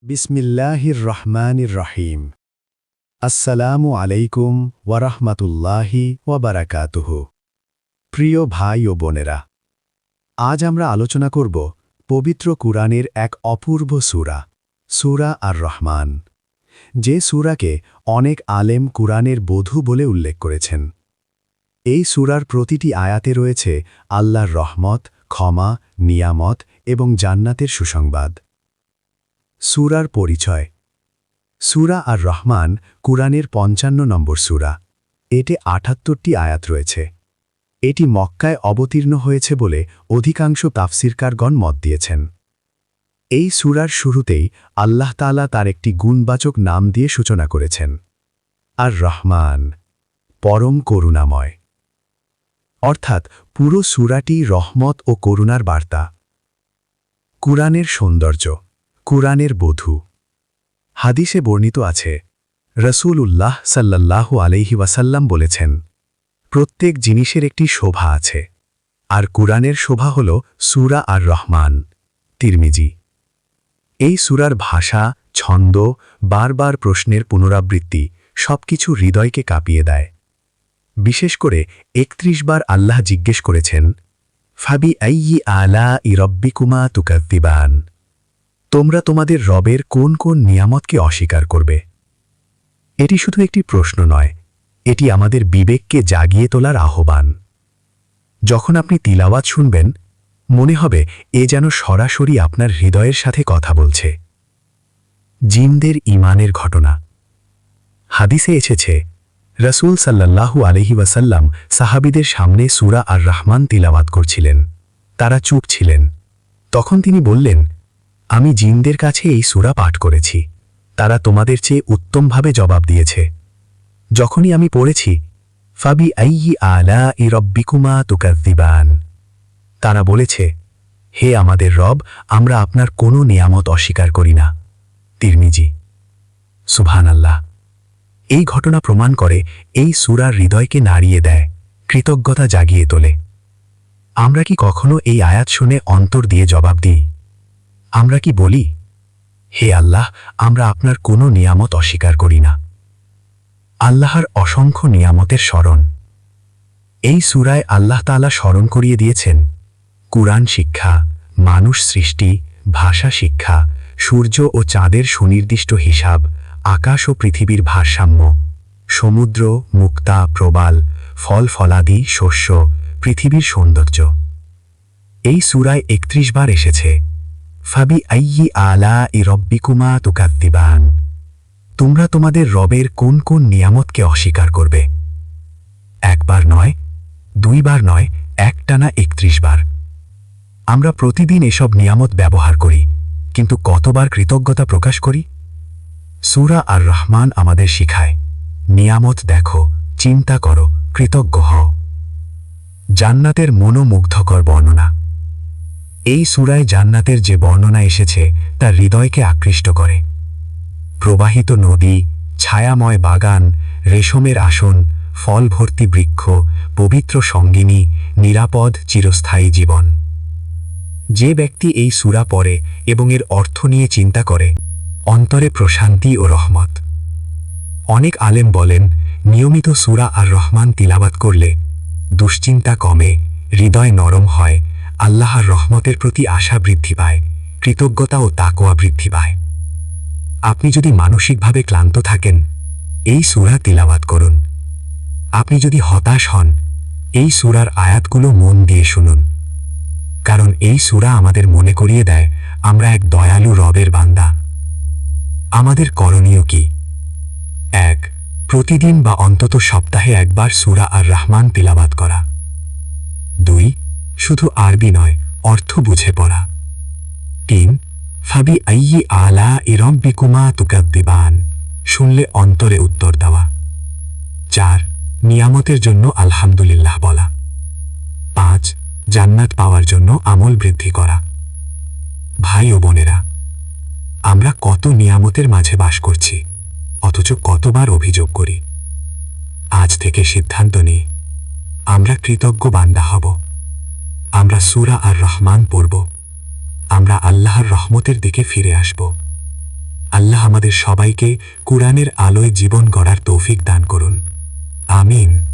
বিসমিল্লাহির রহমানির রহিম। আসসালামু আলাইকুম ওয়ারাহমাতুল্লাহি ওয়াবারাকাতুহু। প্রিয় ভাই ও বোনেরা, আজ আমরা আলোচনা করব পবিত্র কুরআনের এক অপূর্ব সূরা, সূরা আর রহমান, যে সূরাকে অনেক আলেম কুরআনের বধূ বলে উল্লেখ করেছেন। এই সূরার প্রতিটি আয়াতে রয়েছে আল্লাহর রহমত, ক্ষমা, নিয়ামত এবং জান্নাতের সুসংবাদ। সূরার পরিচয়। সূরা আর রহমান কুরআনের ৫৫ নম্বর সূরা। এতে ৭৮টি আয়াত রয়েছে। এটি মক্কায় অবতীর্ণ হয়েছে বলে অধিকাংশ তাফসিরকারগণ মত দিয়েছেন। এই সূরার শুরুতেই আল্লাহ তাআলা তার একটি গুণবাচক নাম দিয়ে সূচনা করেছেন, আর রহমান, পরম করুণাময়। অর্থাৎ পুরো সূরাটি রহমত ও করুণার বার্তা। কুরআনের সৌন্দর্য। কুরআনের বধূ। হাদিসে বর্ণিত আছে, রাসূলুল্লাহ সাল্লাল্লাহু আলাইহি ওয়াসাল্লাম বলেছেন, প্রত্যেক জিনিসের একটি শোভা আছে, আর কুরআনের শোভা হল সূরা আর রহমান। তিরমিজি। এই সূরার ভাষা, ছন্দ, বারবার প্রশ্নের পুনরাবৃত্তি সবকিছু হৃদয়কে কাঁপিয়ে দেয়। বিশেষ করে ৩১ বার আল্লাহ জিজ্ঞেস করেছেন, ফাবি আইয়ি আলাঈ রব্বিকুমা তুকাযযিবান, তোমরা তোমাদের রবের কোন কোন নিয়ামতকে অস্বীকার করবে। এটি শুধু একটি প্রশ্ন নয়, এটি আমাদের বিবেককে জাগিয়ে তোলার আহ্বান। যখন আপনি তিলাওয়াত শুনবেন, মনে হবে এ যেন সরাসরি আপনার হৃদয়ের সাথে কথা বলছে। জিনদের ঈমানের ঘটনা। হাদিসে এসেছে, রাসূল সাল্লাল্লাহু আলাইহি ওয়াসাল্লাম সাহাবীদের সামনে সূরা আর রহমান তিলাওয়াত করছিলেন। তারা চুপ ছিলেন। তখন তিনি বললেন, আমি জিনদের কাছে এই সূরা পাঠ করেছি, তারা তোমাদের চেয়ে উত্তমভাবে জবাব দিয়েছে। যখনই আমি পড়েছি, ফাবি আইয়ি আলাঈ রব্বিকুমা তুকাযযিবান, তারা বলেছে, হে আমাদের রব, আমরা আপনার কোনো নিয়ামত অস্বীকার করি না। তিরমিজি। সুবহানাল্লাহ। এই ঘটনা প্রমাণ করে এই সূরার হৃদয়কে নাড়িয়ে দেয়, কৃতজ্ঞতা জাগিয়ে তোলে। আমরা কি কখনো এই আয়াত শুনে অন্তর দিয়ে জবাব দিই? আমরা কি বলি, হে আল্লাহ, আমরা আপনার কোনো নিয়ামত অস্বীকার করি না। আল্লাহর অসংখ্য নিয়ামতের স্মরণ। এই সূরায় আল্লাহ তাআলা স্মরণ করিয়ে দিয়েছেন কুরআন শিক্ষা, মানুষ সৃষ্টি, ভাষা শিক্ষা, সূর্য ও চাঁদের সুনির্দিষ্ট হিসাব, আকাশ ও পৃথিবীর ভারসাম্য, সমুদ্র, মুক্তা, প্রবাল, ফল ফলাদি, শস্য, পৃথিবীর সৌন্দর্য। এই সূরায় ৩১ বার এসেছে, ফাবি আইয়ি আলাঈ রব্বিকুমা তুকাযযিবান, তোমরা তোমাদের রবের কোন কোন নিয়ামতকে অস্বীকার করবে। একবার নয়, দুইবার নয়, একটানা ৩১ বার। আমরা প্রতিদিন এসব নিয়ামত ব্যবহার করি, কিন্তু কতবার কৃতজ্ঞতা প্রকাশ করি? সূরা আর রহমান আমাদের শিখায়, নিয়ামত দেখো, চিন্তা করো, কৃতজ্ঞ হও। জান্নাতের মনোমুগ্ধকর বর্ণনা। এই সূরায় জান্নাতের যে বর্ণনা এসেছে তা হৃদয়কে আকৃষ্ট করে। প্রবাহিত নদী, ছায়াময় বাগান, রেশমের আসন, ফল ভর্তি বৃক্ষ, পবিত্র সঙ্গিনী, নিরাপদ চিরস্থায়ী জীবন। যে ব্যক্তি এই সূরা পড়ে এবং এর অর্থ নিয়ে চিন্তা করে, অন্তরে প্রশান্তি ও রহমত। অনেক আলেম বলেন, নিয়মিত সূরা আর রহমান তিলাওয়াত করলে দুশ্চিন্তা কমে, হৃদয় নরম হয়, আল্লাহর রহমতের প্রতি আশা বৃদ্ধি পায়, কৃতজ্ঞতা ও তাকওয়া বৃদ্ধি পায়। আপনি যদি মানসিকভাবে ক্লান্ত থাকেন, এই সূরা তিলাওয়াত করুন। আপনি যদি হতাশ হন, এই সূরার আয়াতগুলো মন দিয়ে শুনুন। কারণ এই সূরা আমাদের মনে করিয়ে দেয় আমরা এক দয়ালু রবের বান্দা। আমাদের করণীয় কি? ১. প্রতিদিন বা অন্তত সপ্তাহে একবার সূরা আর রহমান তিলাওয়াত করা। ২. শুধু আরবি নয়, অর্থ বুঝে পড়া। ৩. ফাবি আইয়ি আলাঈ রব্বিকুমা তুকাযযিবান, শুনলে অন্তরে উত্তর দেওয়া। ৪. নিয়ামতের জন্য আলহামদুলিল্লাহ বলা। ৫. জান্নাত পাওয়ার জন্য আমল বৃদ্ধি করা। ভাই ও বোনেরা, আমরা কত নিয়ামতের মাঝে বাস করছি, অথচ কতবার অভিযোগ করি। আজ থেকে সিদ্ধান্ত নিই, আমরা কৃতজ্ঞ বান্দা হব। আমরা সূরা আর রহমান পড়ব। আমরা আল্লাহর রহমতের দিকে ফিরে আসব। আল্লাহ আমাদের সবাইকে কুরআনের আলোয় জীবন গড়ার তৌফিক দান করুন। আমিন।